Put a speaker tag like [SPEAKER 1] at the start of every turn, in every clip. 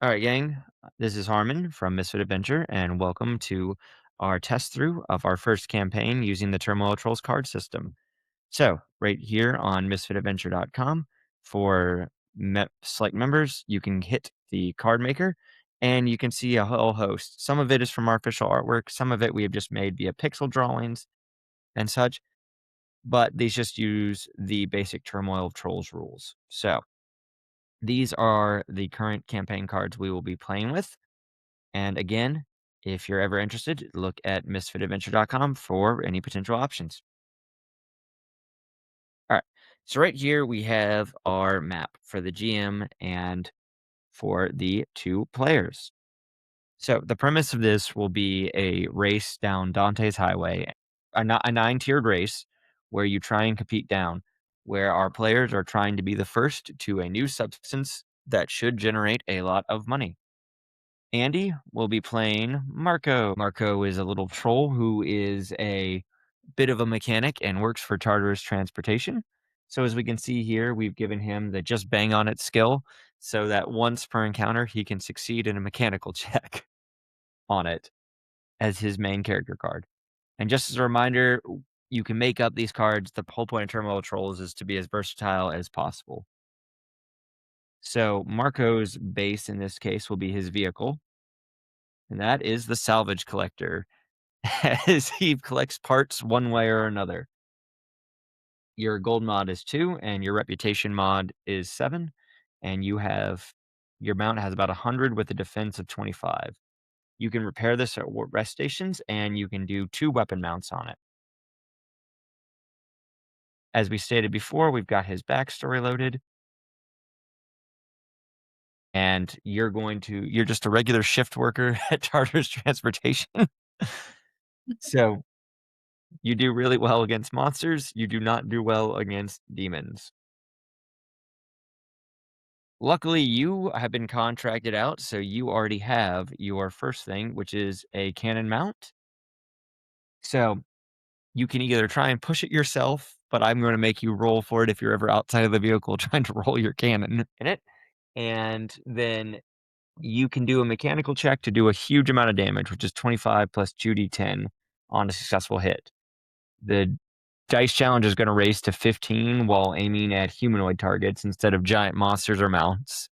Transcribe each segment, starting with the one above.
[SPEAKER 1] All right, gang. This is Harmon from Misfit Adventure, and welcome to our test through of our first campaign using the Turmoil of Trolls card system. So, right here on misfitadventure.com, for select members, you can hit the card maker and you can see a whole host. Some of it is from our official artwork, some of it we have just made via pixel drawings and such, but these just use the basic Turmoil of Trolls rules. So, these are the current campaign cards we will be playing with. And again, if you're ever interested, look at misfitadventure.com for any potential options. All right. So right here we have our map for the GM and for the two players. So the premise of this will be a race down Dante's highway, a nine-tiered race where you try and compete down, where our players are trying to be the first to a new substance that should generate a lot of money. Andy will be playing Marco. Marco is a little troll who is a bit of a mechanic and works for Tartarus Transportation. So as we can see here, we've given him the just bang on it skill so that once per encounter, he can succeed in a mechanical check on it as his main character card. And just as a reminder, you can make up these cards. The whole point of Turmoil Trolls is to be as versatile as possible. So Marco's base in this case will be his vehicle, and that is the salvage collector. As he collects parts one way or another. Your gold mod is 2, and your reputation mod is 7, and your mount has about 100 with a defense of 25. You can repair this at rest stations, and you can do 2 weapon mounts on it. As we stated before, we've got his backstory loaded, and you're just a regular shift worker at Tartarus Transportation. So you do really well against monsters. You do not do well against demons. Luckily, you have been contracted out, so you already have your first thing, which is a cannon mount. So you can either try and push it yourself, but I'm going to make you roll for it if you're ever outside of the vehicle trying to roll your cannon in it. And then you can do a mechanical check to do a huge amount of damage, which is 25 plus 2d10 on a successful hit. The dice challenge is going to raise to 15 while aiming at humanoid targets instead of giant monsters or mounts.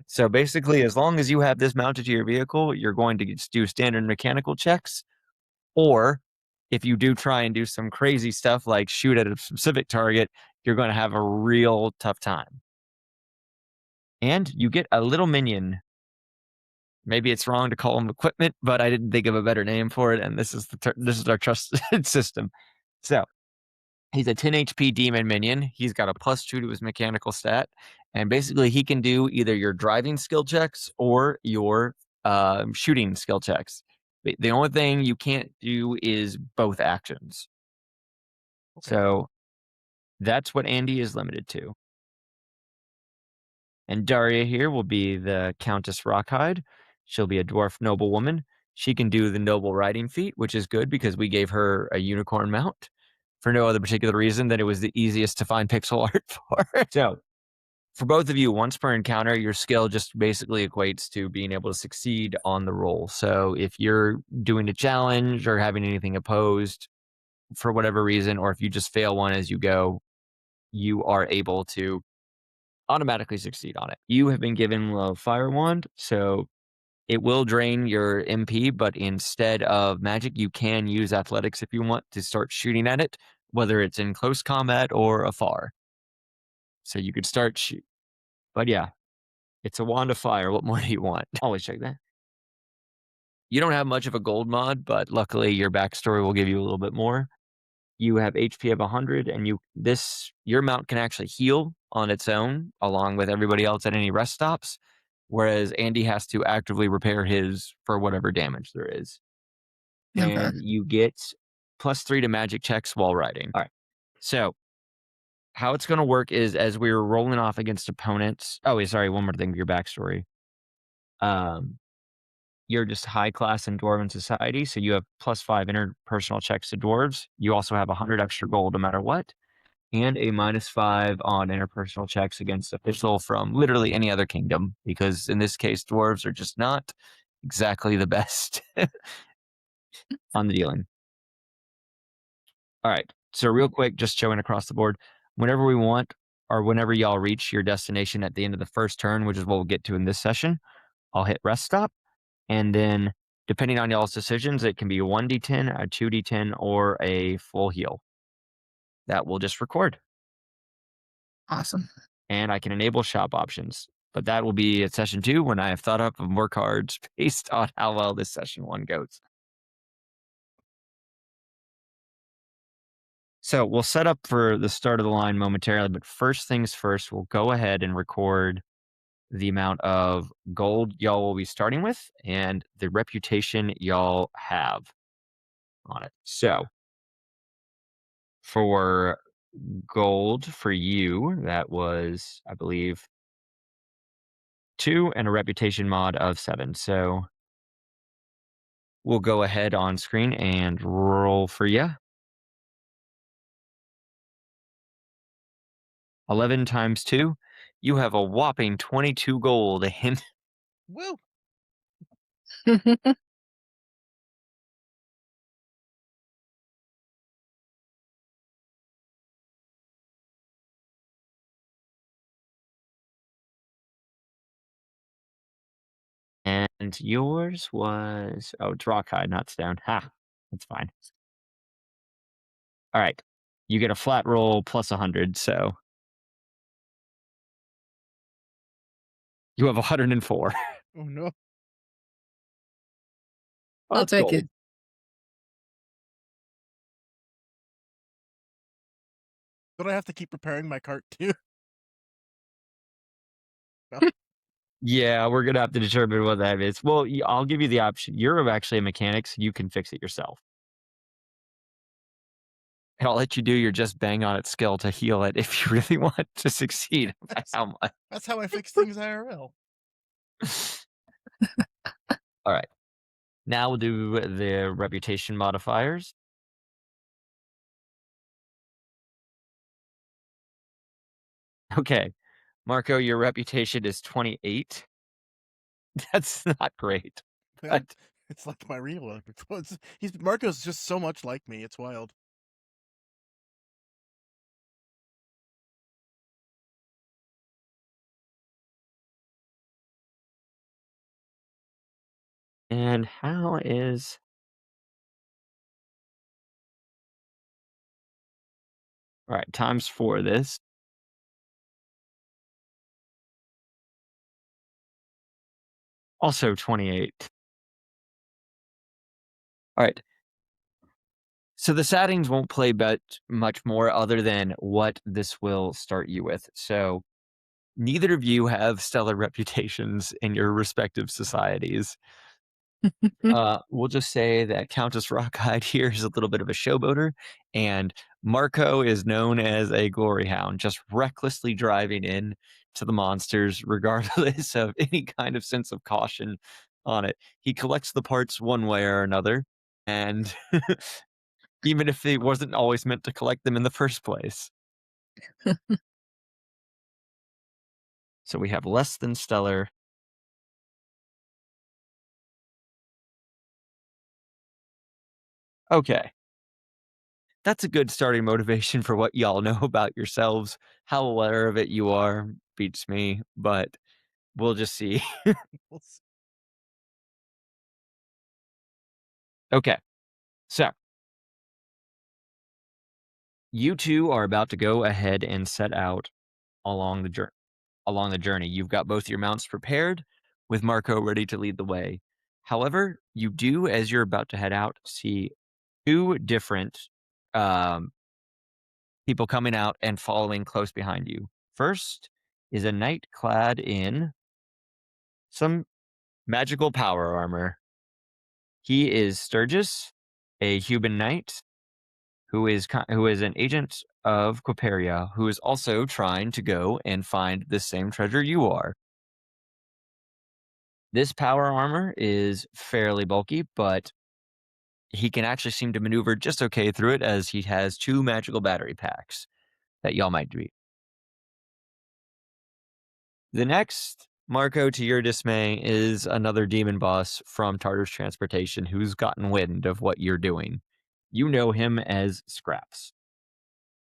[SPEAKER 1] So basically, as long as you have this mounted to your vehicle, you're going to just do standard mechanical checks. Or if you do try and do some crazy stuff like shoot at a specific target, you're going to have a real tough time. And you get a little minion. Maybe it's wrong to call them equipment, but I didn't think of a better name for it, and this is our trusted system. So he's a 10 HP demon minion. He's got a +2 to his mechanical stat. And basically, he can do either your driving skill checks or your shooting skill checks. The only thing you can't do is both actions.
[SPEAKER 2] Okay.
[SPEAKER 1] So that's what Andy is limited to. And Daria here will be the Countess Rockhide. She'll be a dwarf noblewoman. She can do the noble riding feat, which is good because we gave her a unicorn mount for no other particular reason than it was the easiest to find pixel art for. So for both of you, once per encounter, your skill just basically equates to being able to succeed on the roll. So if you're doing a challenge or having anything opposed for whatever reason, or if you just fail one as you go, you are able to automatically succeed on it. You have been given a fire wand, so it will drain your MP, but instead of magic, you can use athletics if you want to start shooting at it, whether it's in close combat or afar. So you could start shoot. But yeah, it's a wand of fire. What more do you want? Always check that. You don't have much of a gold mod, but luckily your backstory will give you a little bit more. You have HP of 100, and your mount can actually heal on its own, along with everybody else at any rest stops, whereas Andy has to actively repair his for whatever damage there is.
[SPEAKER 2] Okay.
[SPEAKER 1] And you get +3 to magic checks while riding. All right. So how it's going to work is as we were rolling off against opponents. Oh, wait, sorry. One more thing for your backstory. Um, you're just high class in Dwarven society, so you have +5 interpersonal checks to dwarves. You also have 100 extra gold no matter what. and a -5 on interpersonal checks against official from literally any other kingdom, because in this case, dwarves are just not exactly the best on the dealing. All right. So real quick, just showing across the board, whenever we want, or whenever y'all reach your destination at the end of the first turn, which is what we'll get to in this session, I'll hit rest stop. And then depending on y'all's decisions, it can be a 1d10, a 2d10, or a full heal. That will just record.
[SPEAKER 2] Awesome.
[SPEAKER 1] And I can enable shop options. But that will be at session 2 when I have thought up of more cards based on how well this session 1 goes. So we'll set up for the start of the line momentarily, but first things first, we'll go ahead and record the amount of gold y'all will be starting with and the reputation y'all have on it. So for gold for you, that was, I believe, 2 and a reputation mod of 7. So we'll go ahead on screen and roll for you. 11 times 2. You have a whopping 22 gold and
[SPEAKER 2] Woo!
[SPEAKER 1] and yours was, oh, it's rock high, not stone. Ha, that's fine. All right. You get a flat roll plus 100, so you have 104.
[SPEAKER 2] Oh no.
[SPEAKER 1] Oh,
[SPEAKER 3] I'll
[SPEAKER 1] that's
[SPEAKER 3] take
[SPEAKER 1] gold.
[SPEAKER 3] it.
[SPEAKER 2] Don't I have to keep preparing my cart too?
[SPEAKER 1] Yeah, we're gonna have to determine what that is. Well, I'll give you the option. You're actually a mechanic, so you can fix it yourself. And I'll let you do your just bang on it skill to heal it if you really want to succeed. How much?
[SPEAKER 2] That's how I fix things IRL.
[SPEAKER 1] All right. Now we'll do the reputation modifiers. Okay. Marco, your reputation is 28. That's not great. But
[SPEAKER 2] It's like my real one. He's Marco's just so much like me. It's wild.
[SPEAKER 1] and how is all right, times 4 this. Also 28. All right. So the settings won't play but much more other than what this will start you with. So neither of you have stellar reputations in your respective societies. We'll just say that Countess Rockhyde here is a little bit of a showboater, and Marco is known as a glory hound, just recklessly driving in to the monsters, regardless of any kind of sense of caution on it. He collects the parts one way or another, and even if he wasn't always meant to collect them in the first place. So we have less than stellar. Okay. That's a good starting motivation for what y'all know about yourselves. How aware of it you are beats me, but we'll just see. Okay. So you two are about to go ahead and set out along the journey. You've got both your mounts prepared with Marco ready to lead the way. However, you do, as you're about to head out, see two different um, people coming out and following close behind you. First is a knight clad in some magical power armor. He is Sturgis, a human knight who is an agent of Courier, who is also trying to go and find the same treasure you are. This power armor is fairly bulky, but he can actually seem to maneuver just okay through it, as he has 2 magical battery packs. that y'all might be. The next, Marco, to your dismay, is another demon boss from Tartar's Transportation who's gotten wind of what you're doing. You know him as Scraps.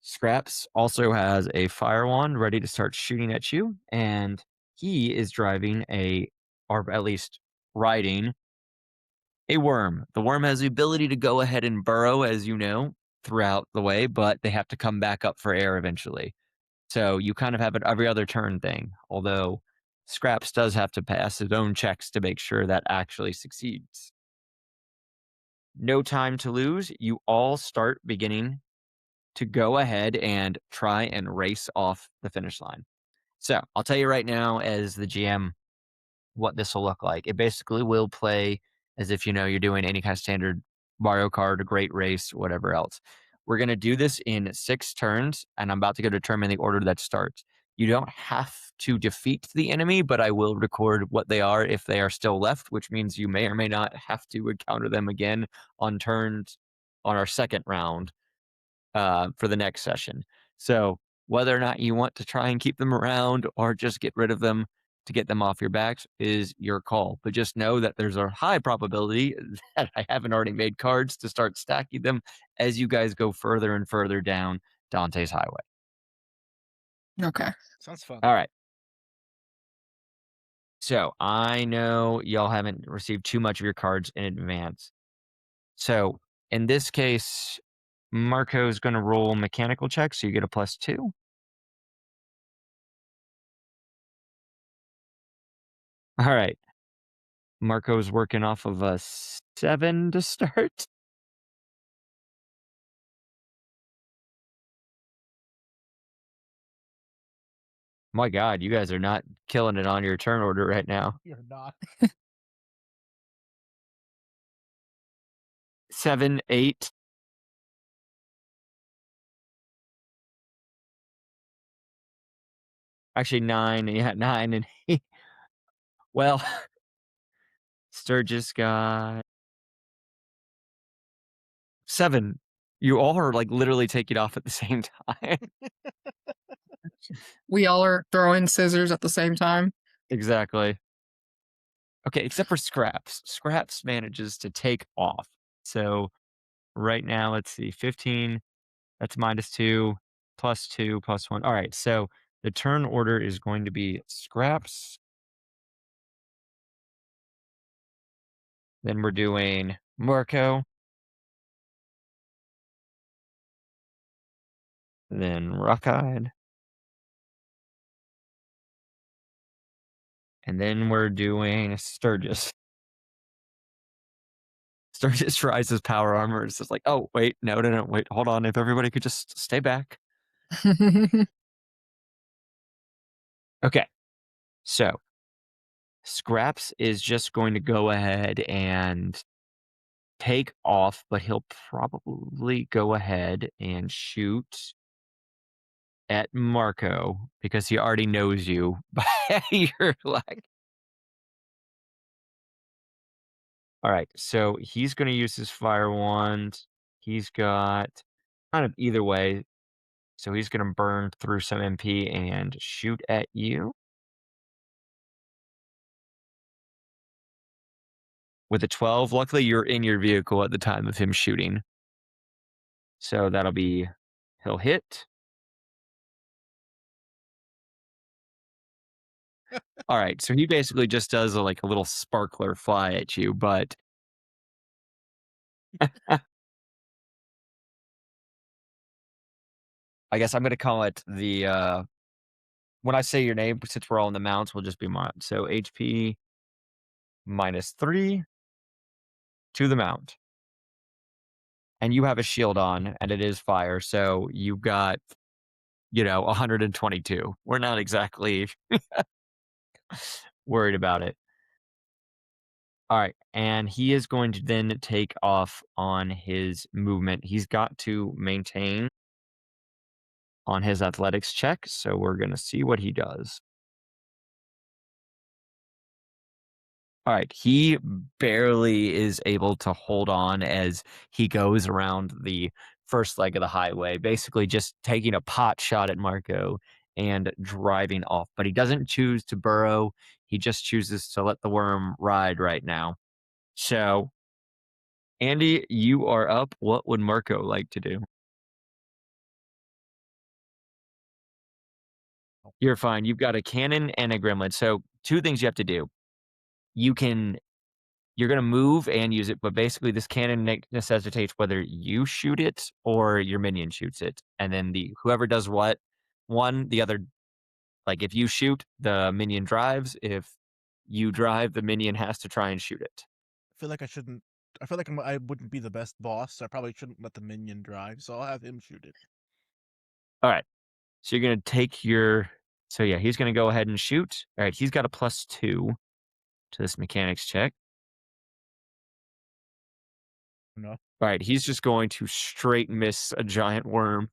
[SPEAKER 1] Scraps also has a fire wand ready to start shooting at you, and he is driving or at least riding a worm. The worm has the ability to go ahead and burrow, as you know, throughout the way, but they have to come back up for air eventually. So you kind of have an every other turn thing, although Scraps does have to pass his own checks to make sure that actually succeeds. No time to lose. You all start beginning to go ahead and try and race off the finish line. So I'll tell you right now, as the GM, what this will look like. It basically will play as if you're doing any kind of standard Mario Kart, a great race, whatever else. We're going to do this in 6 turns, and I'm about to go determine the order that starts. You don't have to defeat the enemy, but I will record what they are if they are still left, which means you may or may not have to encounter them again on turns on our second round for the next session. So whether or not you want to try and keep them around or just get rid of them to get them off your backs is your call. But just know that there's a high probability that I haven't already made cards to start stacking them as you guys go further and further down Dante's highway.
[SPEAKER 3] Okay.
[SPEAKER 2] Sounds fun.
[SPEAKER 1] All right. So I know y'all haven't received too much of your cards in advance. So in this case, Marco's going to roll mechanical checks, so you get a +2. All right. Marco's working off of a 7 to start. My God, you guys are not killing it on your turn order right now.
[SPEAKER 2] You're not.
[SPEAKER 1] 7, 8. Actually, 9. Yeah, 9 and well, Sturgis got 7. You all are like literally taking off at the same time.
[SPEAKER 3] We all are throwing scissors at the same time.
[SPEAKER 1] Exactly. Okay, except for Scraps. Scraps manages to take off. So right now, let's see, 15. That's -2, +2, +1. All right, so the turn order is going to be Scraps. Then we're doing Marco. Then Rockeyed. And then we're doing Sturgis. Sturgis tries his power armor. It's just like, oh, wait, no, no, no, wait, hold on. If everybody could just stay back. Okay, so Scraps is just going to go ahead and take off, but he'll probably go ahead and shoot at Marco because he already knows you by your like. All right, so he's going to use his fire wand. He's got kind of either way. So he's going to burn through some MP and shoot at you with a 12. Luckily, you're in your vehicle at the time of him shooting. So he'll hit. All right, so he basically just does like a little sparkler fly at you, but I guess I'm going to call it when I say your name, since we're all in the mounts, we'll just be mount. So HP -3 to the mount. And you have a shield on, and it is fire, so you got 122. We're not exactly worried about it. All right, and he is going to then take off on his movement. He's got to maintain on his athletics check, so we're going to see what he does. All right, he barely is able to hold on as he goes around the first leg of the highway, basically just taking a pot shot at Marco and driving off. But he doesn't choose to burrow. He just chooses to let the worm ride right now. So, Andy, you are up. What would Marco like to do? You're fine. You've got a cannon and a gremlin. So, two things you have to do. You can You're gonna move and use it, but basically this cannon necessitates whether you shoot it or your minion shoots it, and then the whoever does what, one, the other. Like if you shoot, the minion drives. If you drive, the minion has to try and shoot it.
[SPEAKER 2] I feel like I shouldn't. I feel like I wouldn't be the best boss. So I probably shouldn't let the minion drive. So I'll have him shoot it.
[SPEAKER 1] All right, so you're gonna take your. So yeah, he's gonna go ahead and shoot. All right, he's got a +2 to this mechanics check.
[SPEAKER 2] No.
[SPEAKER 1] All right, he's just going to straight miss a giant worm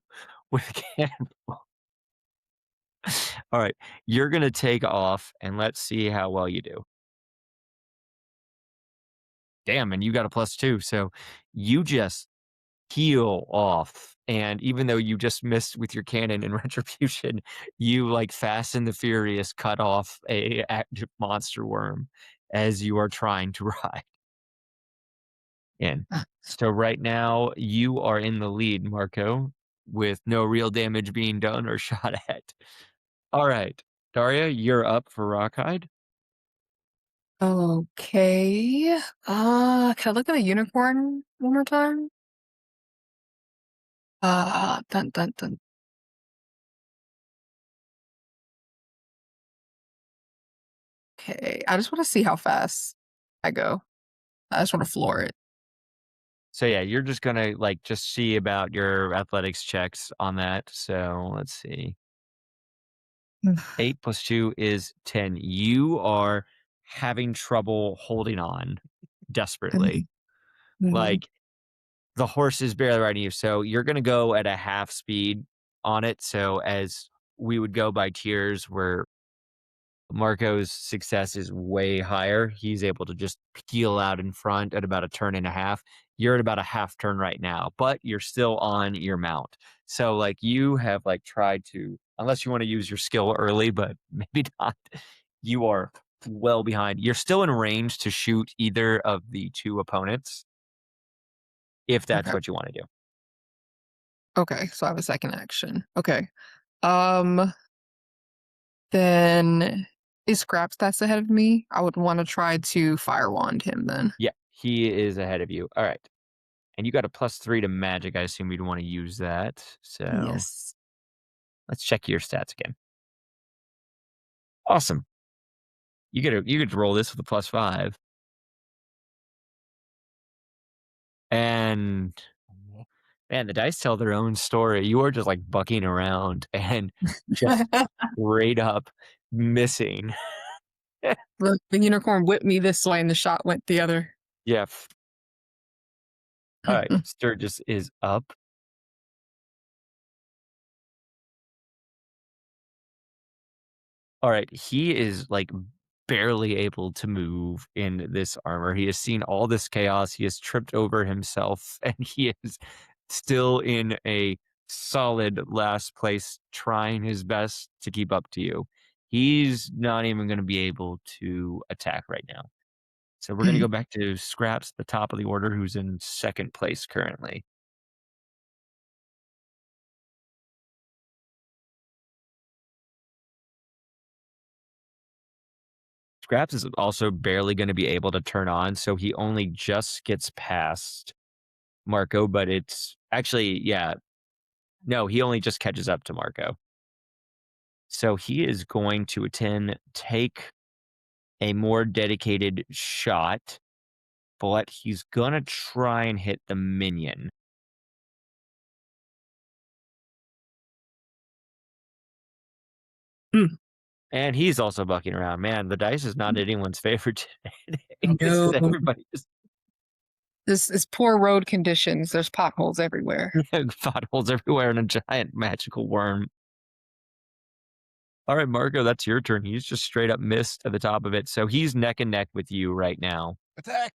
[SPEAKER 1] with a cannonball. All right, you're gonna take off, and let's see how well you do. Damn, and you got a +2, so you just peel off. And even though you just missed with your cannon in retribution, you like Fast and the Furious cut off a active monster worm as you are trying to ride in.
[SPEAKER 3] Ah,
[SPEAKER 1] So right now you are in the lead, Marco, with no real damage being done or shot at. All right, Daria, you're up for Rockhide.
[SPEAKER 3] Okay. Can I look at the unicorn one more time? Dun dun dun. Okay. I just want to see how fast I go. I just want to floor it.
[SPEAKER 1] So yeah, you're just gonna like just see about your athletics checks on that. So let's see. 8 + 2 is 10. You are having trouble holding on desperately.
[SPEAKER 3] Mhm, mhm,
[SPEAKER 1] Like the horse is barely riding you. So you're going to go at a half speed on it. So as we would go by tiers where Marco's success is way higher, he's able to just peel out in front at about a turn and a half. You're at about a half turn right now, but you're still on your mount. So like you have like tried to, unless you want to use your skill early, but maybe not. You are well behind. You're still in range to shoot either of the two opponents if that's
[SPEAKER 3] Okay.
[SPEAKER 1] what you want to do.
[SPEAKER 3] Okay. So I have a second action. Okay. Um. Then is Scraps that's ahead of me? I would want to try to fire wand him then.
[SPEAKER 1] Yeah, he is ahead of you. All right. And you got a +3 to magic. I assume you'd want to use that. So
[SPEAKER 3] Yes.
[SPEAKER 1] let's check your stats again. Awesome. You get to roll this with a +5. And
[SPEAKER 2] Oh,
[SPEAKER 1] man, the dice tell their own story. You are just like bucking around and just straight up missing.
[SPEAKER 3] Look, the unicorn whipped me this way and the shot went the other.
[SPEAKER 1] Yeah. All right. Sturgis is up. All right. He is like barely able to move in this armor. He has seen all this chaos. He has tripped over himself and he is still in a solid last place, trying his best to keep up to you. He's not even going to be able to attack right now. So we're going to go back to Scraps, the top of the order, who's in second place currently. Scraps is also barely going to be able to turn on, so he only just gets past Marco, but it's actually, yeah, no, he only just catches up to Marco. So he is going to take a more dedicated shot, but he's going to try and hit the minion.
[SPEAKER 3] Mm.
[SPEAKER 1] And he's also bucking around. Man, the dice is not anyone's favorite today. This is
[SPEAKER 3] No.
[SPEAKER 1] everybody just
[SPEAKER 3] This is poor road conditions. There's potholes everywhere.
[SPEAKER 1] potholes everywhere and a giant magical worm. All right, Marco, that's your turn. He's just straight up missed at the top of it. So he's neck and neck with you right now.
[SPEAKER 2] attack!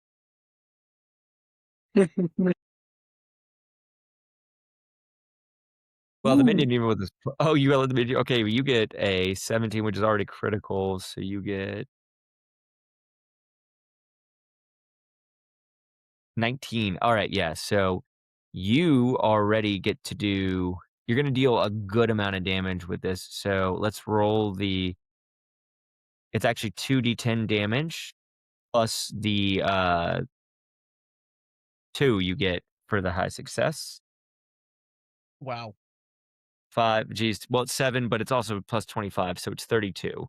[SPEAKER 1] Well, the
[SPEAKER 3] Ooh.
[SPEAKER 1] minion even with this oh, you got the minion okay, well, you get a 17, which is already critical, so you get 19. Alright, yeah, so you already get to do you're gonna deal a good amount of damage with this, so let's roll the it's actually 2d10 damage plus the, 2 you get for the high success.
[SPEAKER 2] Wow.
[SPEAKER 1] 5 geez, well, it's 7, but it's also plus 25, so it's 32.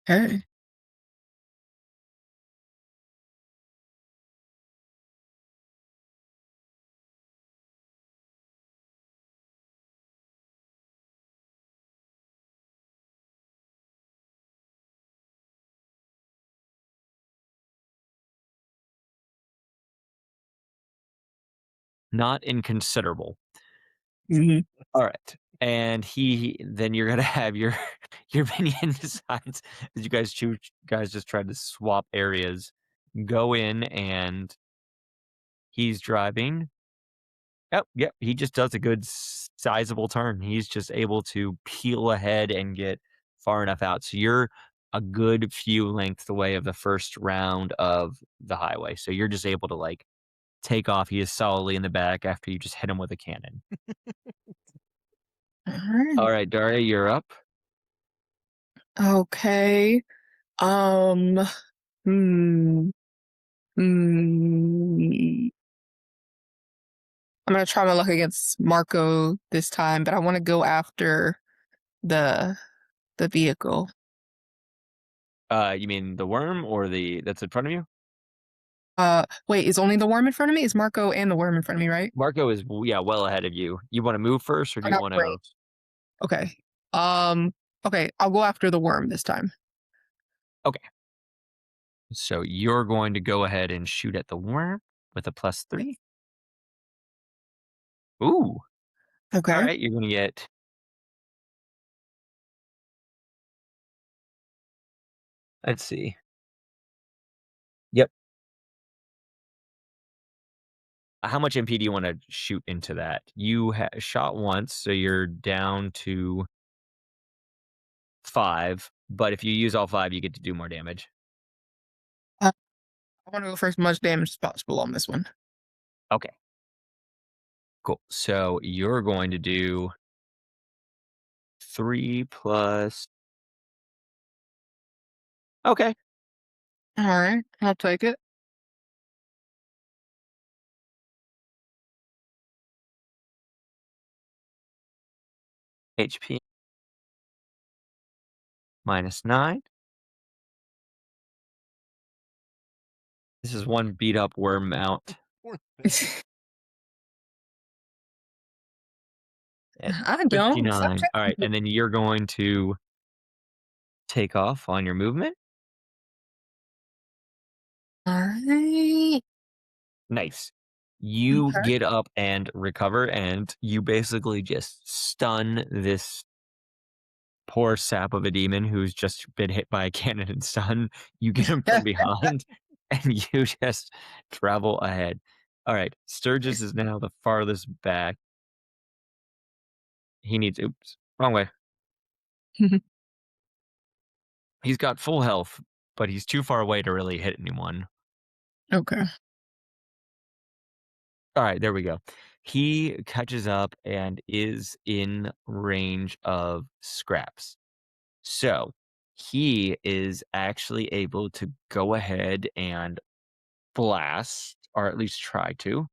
[SPEAKER 3] Okay.
[SPEAKER 1] Not inconsiderable.
[SPEAKER 3] Mhm.
[SPEAKER 1] Alright, and then you're gonna have your your minion decides as you guys just tried to swap areas, go in and he's driving. Yep, he just does a good sizable turn. He's just able to peel ahead and get far enough out. So you're a good few lengths away of the first round of the highway. So you're just able to like take off. He is solidly in the back after you just hit him with a cannon.
[SPEAKER 3] Alright.
[SPEAKER 1] All right, Daria, you're up.
[SPEAKER 3] Okay. Um, hmm, hmm. I'm gonna try my luck against Marco this time, but I wanna go after the the vehicle.
[SPEAKER 1] You mean the worm or the that's in front of you?
[SPEAKER 3] Wait, is only the worm in front of me? Is Marco and the worm in front of me, right?
[SPEAKER 1] Marco is yeah, well ahead of you. You want to move first, or do
[SPEAKER 3] Oh,
[SPEAKER 1] you
[SPEAKER 3] no,
[SPEAKER 1] want to?
[SPEAKER 3] great. Okay. Um, okay, I'll go after the worm this time.
[SPEAKER 1] Okay, so you're going to go ahead and shoot at the worm with a +3. Ooh, all
[SPEAKER 3] Okay.
[SPEAKER 1] right. You're going to get. Let's see. Yep. How much MP do you want to shoot into that? You shot once, so you're down to 5. But if you use all 5, you get to do more damage.
[SPEAKER 3] Uh, I wanna go for as much damage as possible on this one.
[SPEAKER 1] Okay, cool. So you're going to do 3 plus. Okay,
[SPEAKER 3] Alright, I'll take it.
[SPEAKER 1] HP -9. This is one beat up worm mount
[SPEAKER 2] Poor thing.
[SPEAKER 1] at
[SPEAKER 3] I don't. Stop
[SPEAKER 1] 59. All
[SPEAKER 3] checking
[SPEAKER 1] right,
[SPEAKER 3] me.
[SPEAKER 1] and then you're going to take off on your movement.
[SPEAKER 3] Alright.
[SPEAKER 1] Nice. You
[SPEAKER 3] Okay.
[SPEAKER 1] get up and recover, and you basically just stun this poor sap of a demon who's just been hit by a cannon and stun. You get him from behind, and you just travel ahead. All right, Sturgis is now the farthest back. He needs. Oops, wrong way. He's got full health, but he's too far away to really hit anyone.
[SPEAKER 3] Okay.
[SPEAKER 1] All right, there we go. He catches up and is in range of Scraps. So he is actually able to go ahead and blast, or at least try to.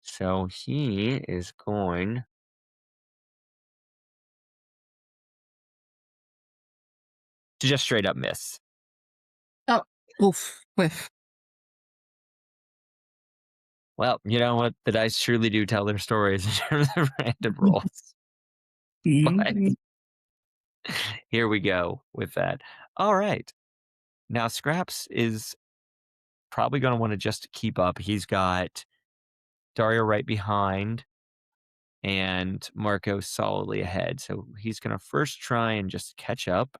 [SPEAKER 1] So he is going to just straight up miss.
[SPEAKER 3] Oh, oof, whiff.
[SPEAKER 1] Well, you know what? The dice truly do tell their stories in terms of random rolls. But
[SPEAKER 3] Mhm.
[SPEAKER 1] here we go with that. All right. Now, Scraps is probably going to want to just keep up. He's got Dario right behind and Marco solidly ahead. So he's going to first try and just catch up.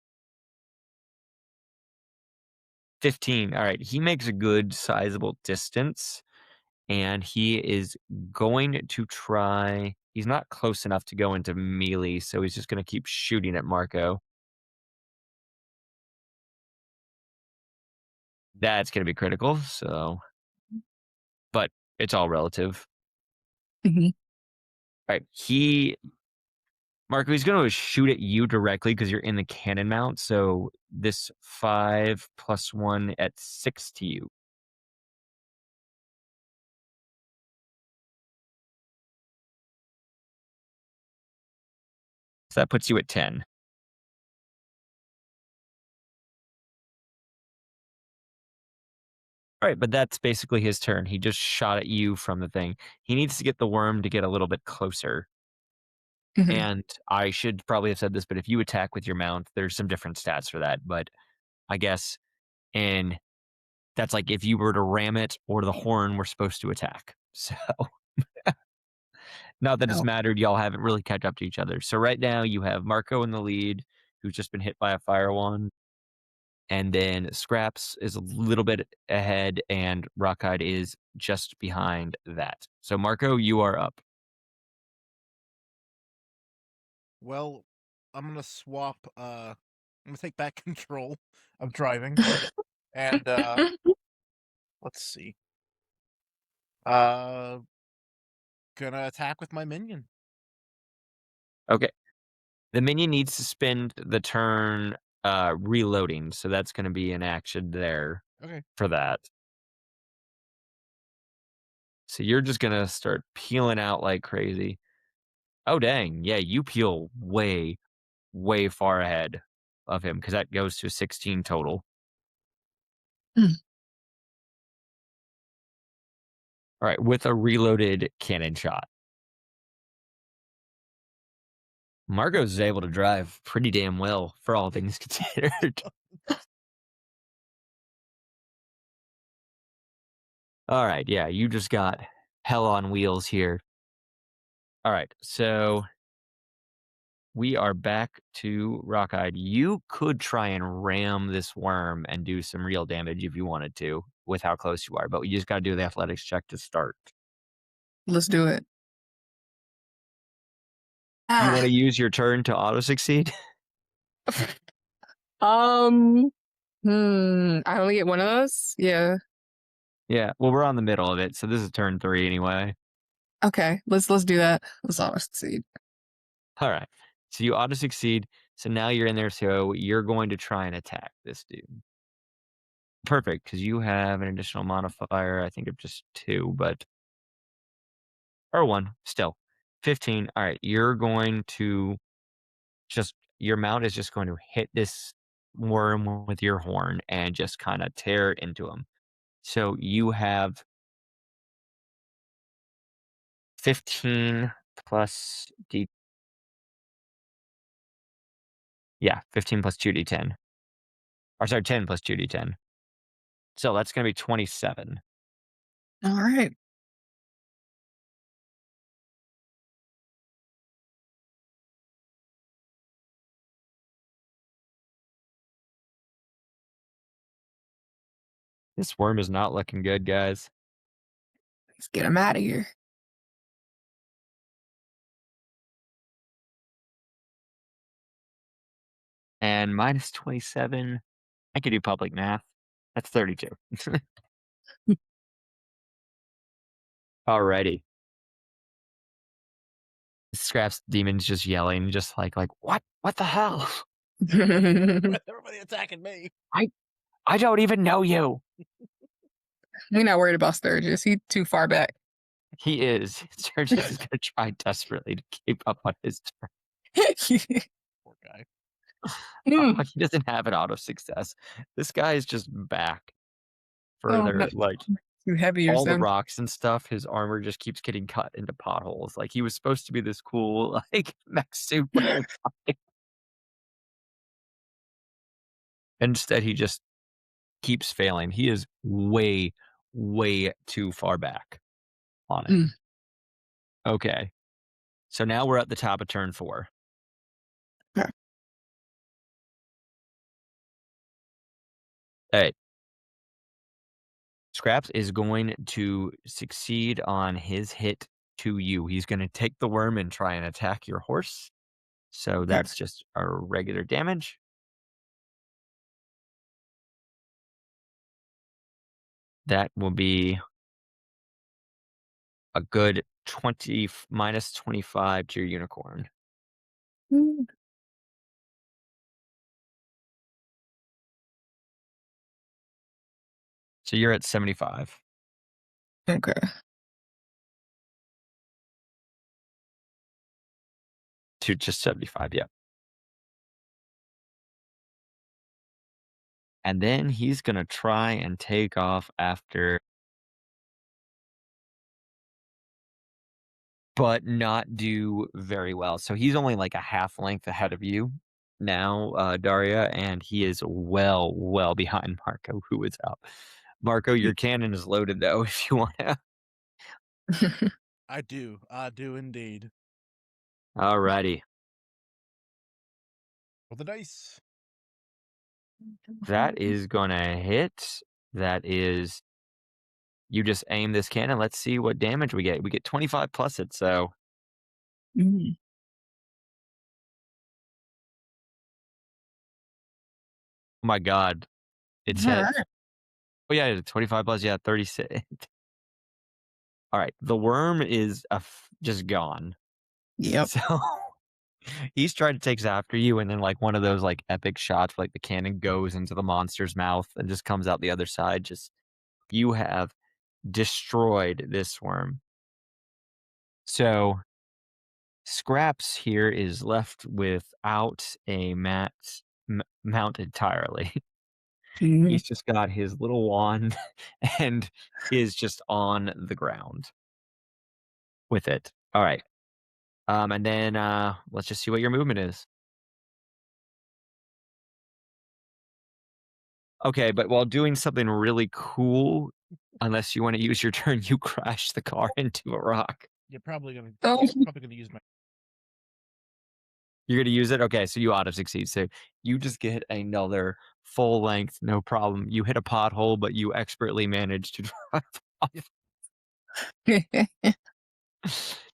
[SPEAKER 1] 15. All right. He makes a good sizable distance. and he is going to try. He's not close enough to go into melee, so he's just going to keep shooting at Marco. That's going to be critical. So, but it's all relative.
[SPEAKER 3] Mhm.
[SPEAKER 1] Right. Marco, he's going to shoot at you directly because you're in the cannon mount. So this 5 + 1 at 6 to you. So that puts you at 10. All right, but that's basically his turn. He just shot at you from the thing. He needs to get the worm to get a little bit closer.
[SPEAKER 3] Mhm.
[SPEAKER 1] And I should probably have said this, but if you attack with your mount, there's some different stats for that. But I guess in that's like if you were to ram it or the horn were supposed to attack. So not that it's
[SPEAKER 3] Oh.
[SPEAKER 1] mattered, y'all haven't really catch up to each other. So right now you have Marco in the lead, who's just been hit by a fire wand. And then Scraps is a little bit ahead, and Rockeyed is just behind that. So Marco, you are up.
[SPEAKER 2] Well, I'm gonna swap. I'm gonna take back control of driving, and let's see. Uh, gonna attack with my minion.
[SPEAKER 1] Okay. The minion needs to spend the turn reloading, so that's going to be an action there
[SPEAKER 2] Okay.
[SPEAKER 1] for that. So you're just going to start peeling out like crazy. Oh, dang. Yeah, you peel way, way far ahead of him because that goes to 16 total.
[SPEAKER 3] Mm.
[SPEAKER 1] All right, with a reloaded cannon shot. Margot's is able to drive pretty damn well for all things considered. All right, yeah, you just got hell on wheels here. All right, so we are back to Rockeyed. You could try and ram this worm and do some real damage if you wanted to with how close you are, but you just got to do the athletics check to start.
[SPEAKER 3] Let's do it.
[SPEAKER 1] You want
[SPEAKER 3] Ah.
[SPEAKER 1] to use your turn to auto succeed?
[SPEAKER 3] Um. I only get one of those. Yeah.
[SPEAKER 1] Yeah, well, we're on the middle of it, so this is turn 3 anyway.
[SPEAKER 3] Okay. Let's do that. Let's all succeed.
[SPEAKER 1] All right, so you auto succeed. So now you're in there, so you're going to try and attack this dude. Perfect, because you have an additional modifier, I think of just 2, but or 1, still. 15. All right, you're going to just your mount is just going to hit this worm with your horn and just kind of tear into him. So you have 15 plus D. Yeah, 15 plus 2d10. Or sorry, 10 plus 2d10. So that's going to be 27.
[SPEAKER 3] All right.
[SPEAKER 1] This worm is not looking good, guys.
[SPEAKER 3] Let's get him out of here.
[SPEAKER 1] And minus 27. I could do public math. That's 32. Alrighty. Scraps demon's just yelling, just like what? What the hell?
[SPEAKER 2] Everybody attacking me.
[SPEAKER 1] I don't even know you.
[SPEAKER 3] We're not worried about Sturgis. He's too far back.
[SPEAKER 1] He is. Sturgis is gonna try desperately to keep up on his turn.
[SPEAKER 2] Poor guy.
[SPEAKER 1] Oh, he doesn't have an auto success. This guy is just back
[SPEAKER 3] Oh,
[SPEAKER 1] further. Like
[SPEAKER 3] too heavy or
[SPEAKER 1] all the
[SPEAKER 3] something.
[SPEAKER 1] rocks and stuff, his armor just keeps getting cut into potholes. Like he was supposed to be this cool, like mech suit. Instead, he just keeps failing. He is way, way too far back on it.
[SPEAKER 3] Mm.
[SPEAKER 1] Okay. So now we're at the top of turn 4.
[SPEAKER 3] Okay.
[SPEAKER 1] All right. Scraps is going to succeed on his hit to you. He's going to take the worm and try and attack your horse. So
[SPEAKER 3] Yeah.
[SPEAKER 1] that's just a regular damage. That will be a good 20 minus 25 to your unicorn.
[SPEAKER 3] Mm,
[SPEAKER 1] So you're at 75
[SPEAKER 3] okay.
[SPEAKER 1] to just 75. Yeah. And then he's going to try and take off after, but not do very well. So he's only like a half length ahead of you now, Daria, and he is well behind Marco, who is out. Marco, your cannon is loaded though, if you want to.
[SPEAKER 2] I do indeed.
[SPEAKER 1] Alrighty.
[SPEAKER 2] Roll the dice.
[SPEAKER 1] That is going to hit. That is, you just aim this cannon. Let's see what damage we get. We get 25 plus it, so
[SPEAKER 3] Mm,
[SPEAKER 1] oh my God. It's
[SPEAKER 3] all
[SPEAKER 1] hit.
[SPEAKER 3] right.
[SPEAKER 1] Oh yeah, 25 plus, yeah, 36. All right, the worm is just gone.
[SPEAKER 3] Yep.
[SPEAKER 1] So he's trying to take after you, and then like one of those like epic shots, like the cannon goes into the monster's mouth and just comes out the other side. Just you have destroyed this worm. So Scraps here is left without a mount entirely.
[SPEAKER 3] Mhm.
[SPEAKER 1] He's just got his little wand and is just on the ground with it. All right. And then let's just see what your movement is. Okay, but while doing something really cool, unless you want to use your turn, you crash the car into a rock.
[SPEAKER 2] You're probably gonna
[SPEAKER 3] Oh,
[SPEAKER 2] use my.
[SPEAKER 1] You're gonna use it? Okay, so you auto succeed. So you just get another full length, no problem. You hit a pothole, but you expertly manage to drive off.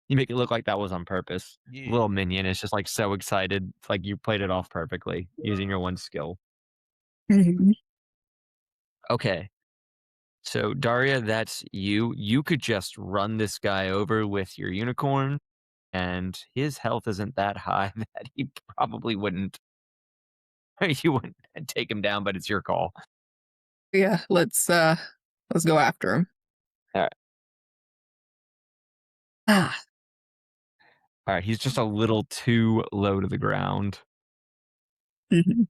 [SPEAKER 1] You make it look like that was on purpose.
[SPEAKER 2] Yeah.
[SPEAKER 1] Little minion is just like so excited. It's like you played it off perfectly using your one skill.
[SPEAKER 3] Mhm.
[SPEAKER 1] Okay. So Daria, that's you. You could just run this guy over with your unicorn, and his health isn't that high that he probably wouldn't. You wouldn't take him down, but it's your call.
[SPEAKER 3] Yeah, let's go after him.
[SPEAKER 1] All right.
[SPEAKER 3] Ah.
[SPEAKER 1] All right. He's just a little too low to the ground,
[SPEAKER 3] Mhm.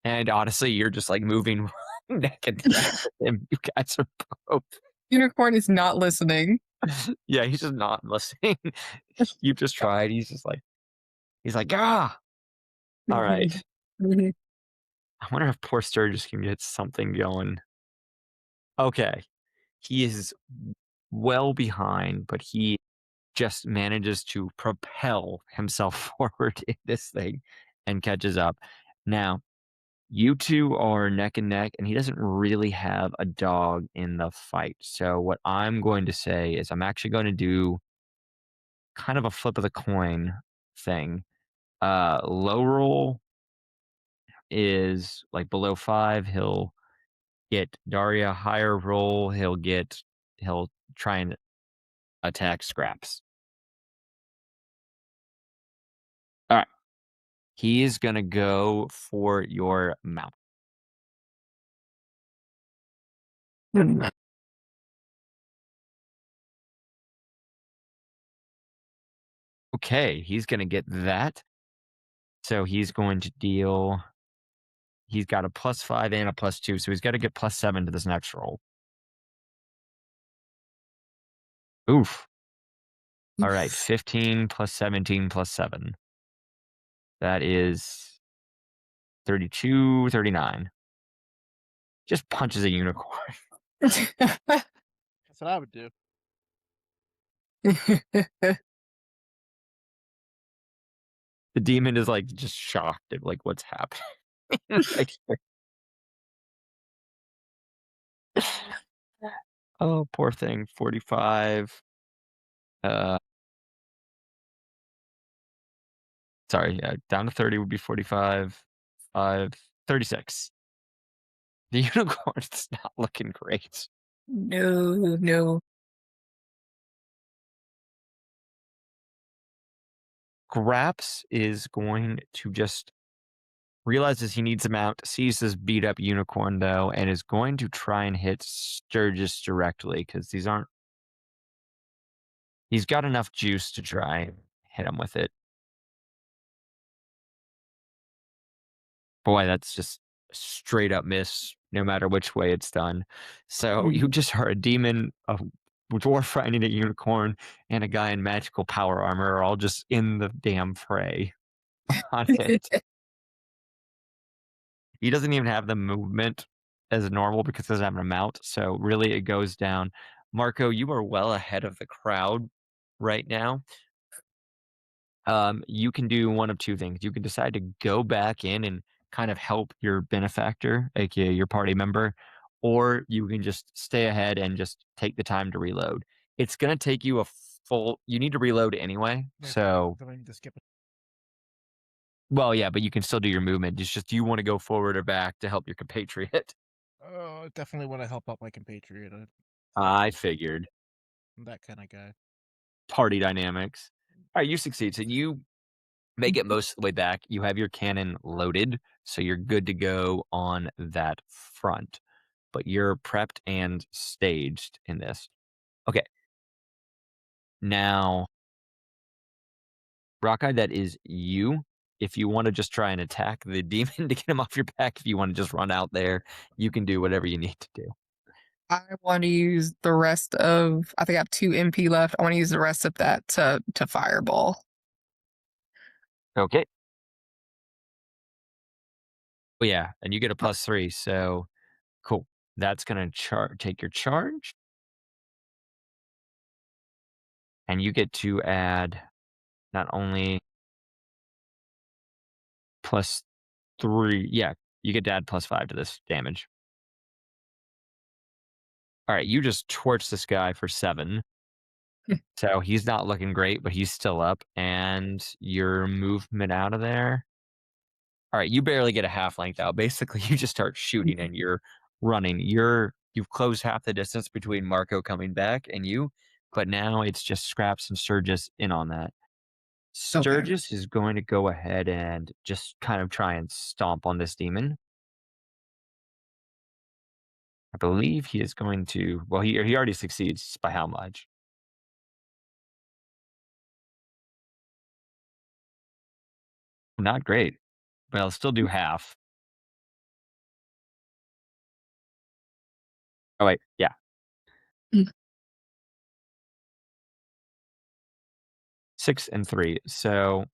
[SPEAKER 1] and honestly, you're just like moving neck and neck with him. You guys are both.
[SPEAKER 3] Unicorn is not listening.
[SPEAKER 1] Yeah, he's just not listening. You've just tried. He's like, ah. All right.
[SPEAKER 3] Mhm. Mhm.
[SPEAKER 1] I wonder if poor Sturgis can get something going. Okay. He is well behind, but he just manages to propel himself forward in this thing and catches up. Now, you two are neck and neck, and he doesn't really have a dog in the fight. So, what I'm going to say is, I'm actually going to do kind of a flip of the coin thing. Low roll is like below 5. He'll get Daria. Higher roll, he'll try and attack Scraps. All right. He is gonna go for your mount.
[SPEAKER 3] Mhm.
[SPEAKER 1] Okay, he's gonna get that. So he's going to deal. He's got a +5 and a +2, so he's got to get +7 to this next roll. Oof. All right, 15 plus 17 plus 7. That is 32, 39. Just punches a unicorn.
[SPEAKER 2] That's what I would do.
[SPEAKER 1] The demon is like just shocked at like what's happening. Like, Oh, poor thing. 45. Uh, sorry, down to 30 would be 45. 5, 36. The unicorn's not looking great.
[SPEAKER 3] No, no.
[SPEAKER 1] Graps is going to just realizes he needs him out, sees this beat up unicorn though, and is going to try and hit Sturgis directly because he's got enough juice to try and hit him with it. Boy, that's just a straight up miss, no matter which way it's done. So
[SPEAKER 3] Mm.
[SPEAKER 1] you just are a demon, a dwarf fighting a unicorn, and a guy in magical power armor are all just in the damn fray on it. He doesn't even have the movement as normal because he doesn't have a mount. So really, it goes down. Marco, you are well ahead of the crowd right now. You can do one of two things. You can decide to go back in and kind of help your benefactor, aka your party member, or you can just stay ahead and just take the time to reload. It's gonna take you a full. You need to reload anyway.
[SPEAKER 2] Okay.
[SPEAKER 1] So,
[SPEAKER 2] Then I need to skip it.
[SPEAKER 1] well, yeah, but you can still do your movement. It's just you want to go forward or back to help your compatriot.
[SPEAKER 2] Oh, I definitely want to help out my compatriot.
[SPEAKER 1] I figured.
[SPEAKER 2] I'm that kind of guy.
[SPEAKER 1] Party dynamics. All right, you succeed. So you make it most of the way back. You have your cannon loaded, so you're good to go on that front. But you're prepped and staged in this. Okay. Now, Rockeye, that is you. If you want to just try and attack the demon to get him off your back, if you want to just run out there, you can do whatever you need to do.
[SPEAKER 3] I want to use the rest of. I think I have 2 MP left. I want to use the rest of that to fireball.
[SPEAKER 1] Okay. Well, yeah, and you get a +3, so cool. That's gonna take your charge, and you get to add not only +3, yeah, you get to add +5 to this damage. All right, you just torch this guy for 7. So he's not looking great, but he's still up. And your movement out of there. All right, you barely get a half length out. Basically, you just start shooting and you're running. You've closed half the distance between Marco coming back and you, but now it's just Scraps and Sturgis in on that.
[SPEAKER 3] Okay.
[SPEAKER 1] Sturgis is going to go ahead and just kind of try and stomp on this demon. I believe he is going to. Well, he already succeeds by how much? Not great, but I'll still do half. Oh wait, yeah,
[SPEAKER 3] Mm.
[SPEAKER 1] 6 and 3. So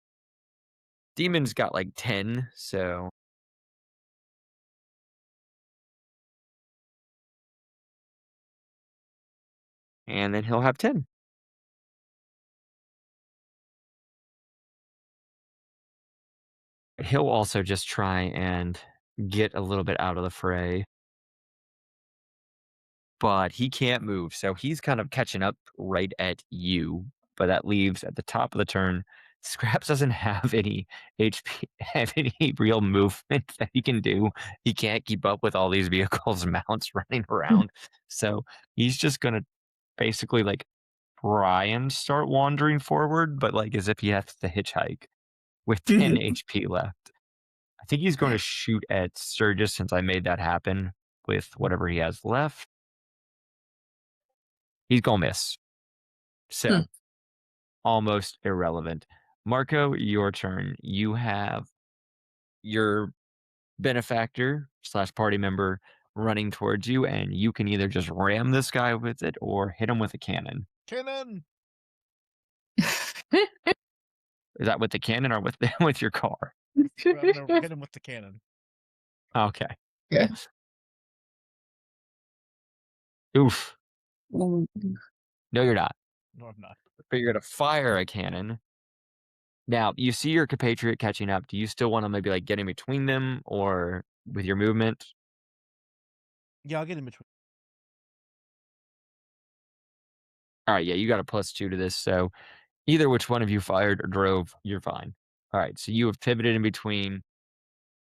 [SPEAKER 1] demon's got like 10. So and then he'll have 10. He'll also just try and get a little bit out of the fray, but he can't move. So he's kind of catching up right at you. But that leaves at the top of the turn. Scraps doesn't have any HP, have any real movement that he can do. He can't keep up with all these vehicles, mounts running around. So he's just going to basically like try and start wandering forward, but like as if he has to hitchhike with 10 HP left. I think he's going to shoot at Sturgis since I made that happen with whatever he has left. He's going to miss. So almost irrelevant. Marco, your turn. You have your benefactor slash party member running towards you, and you can either just ram this guy with it or hit him with a cannon.
[SPEAKER 2] Cannon!
[SPEAKER 1] Is that with the cannon or with with your car?
[SPEAKER 2] I'm gonna hit him with the cannon.
[SPEAKER 1] Okay.
[SPEAKER 3] Yeah.
[SPEAKER 1] Oof.
[SPEAKER 3] Ooh.
[SPEAKER 1] No, you're not.
[SPEAKER 2] No, I'm not.
[SPEAKER 1] But you're going to fire a cannon. Now, you see your compatriot catching up. Do you still want to maybe like get in between them or with your movement?
[SPEAKER 2] Yeah, I'll get in between.
[SPEAKER 1] All right, yeah, you got a +2 to this, so either which one of you fired or drove, you're fine. All right, so you have pivoted in between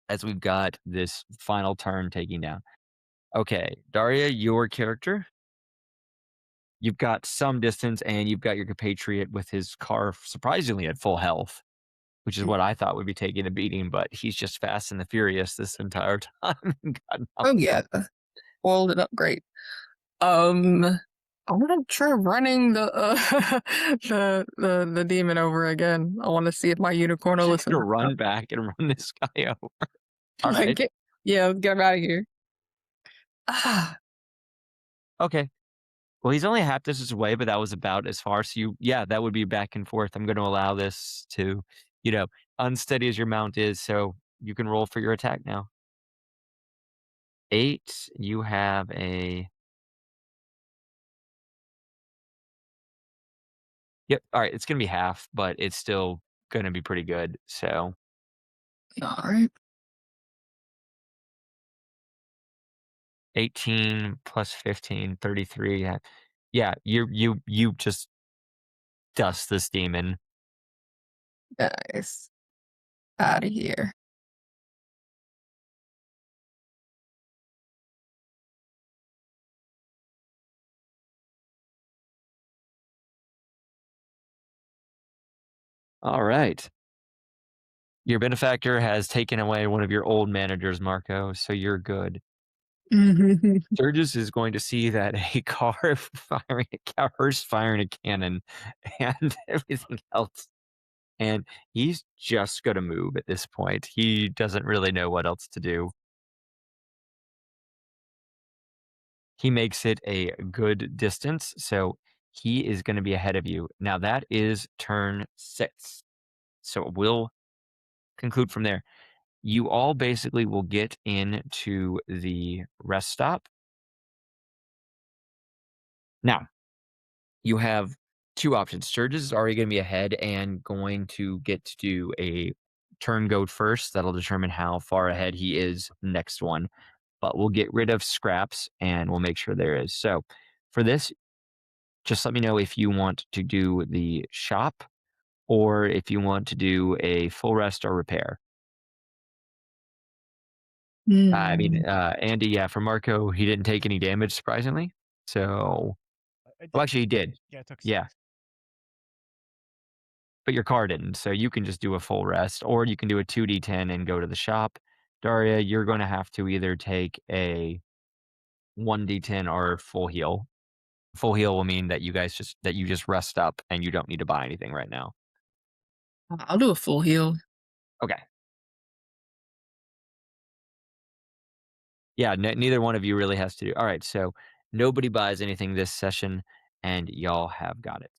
[SPEAKER 1] as we've got this final turn taking down. Okay, Daria, your character, you've got some distance and you've got your compatriot with his car surprisingly at full health, which is what I thought would be taking a beating, but he's just fast and the furious this entire time. Got
[SPEAKER 3] Oh
[SPEAKER 1] knocked
[SPEAKER 3] yeah, oiled it up great. Um, I want to try running the the demon over again. I want to see if my unicorn will
[SPEAKER 1] You're
[SPEAKER 3] listen.
[SPEAKER 1] gonna run back and run this guy over. All
[SPEAKER 3] Like,
[SPEAKER 1] right.
[SPEAKER 3] get him out of here. Ah,
[SPEAKER 1] Okay. Well, he's only half distance away, but that was about as far. So yeah, that would be back and forth. I'm going to allow this to, you know, unsteady as your mount is. So you can roll for your attack now. 8. You have a. Yep. All right. It's going to be half, but it's still going to be pretty good. So
[SPEAKER 3] all right.
[SPEAKER 1] 18 plus 15, 33. Yeah. Yeah. You just dust this demon.
[SPEAKER 3] Nice. Out of here.
[SPEAKER 1] All right. Your benefactor has taken away one of your old managers, Marco, so you're good. Sturgis is going to see that a car firing a hearse firing a cannon and everything else, and he's just gonna move at this point. He doesn't really know what else to do. He makes it a good distance, so he is gonna be ahead of you. Now that is turn 6, so we'll conclude from there. You all basically will get into the rest stop. Now, you have 2 options. Sturgis is already gonna be ahead and going to get to do a turn go first. That'll determine how far ahead he is next one. But we'll get rid of scraps and we'll make sure there is. So for this, just let me know if you want to do the shop or if you want to do a full rest or repair. I mean,
[SPEAKER 3] Mm.
[SPEAKER 1] Andy, yeah, for Marco, he didn't take any damage surprisingly. So,
[SPEAKER 2] I
[SPEAKER 1] well,
[SPEAKER 2] did
[SPEAKER 1] actually, he
[SPEAKER 2] take
[SPEAKER 1] did.
[SPEAKER 2] damage. Yeah, I took
[SPEAKER 1] Yeah,
[SPEAKER 2] 6.
[SPEAKER 1] but your car didn't. So you can just do a full rest, or you can do a 2d10 and go to the shop. Daria, you're going to have to either take a 1d10 or full heal. Full heal will mean that you just rest up and you don't need to buy anything right now.
[SPEAKER 3] I'll do a full heal.
[SPEAKER 1] Okay. Yeah, neither one of you really has to do. All right, so nobody buys anything this session, and y'all have got it.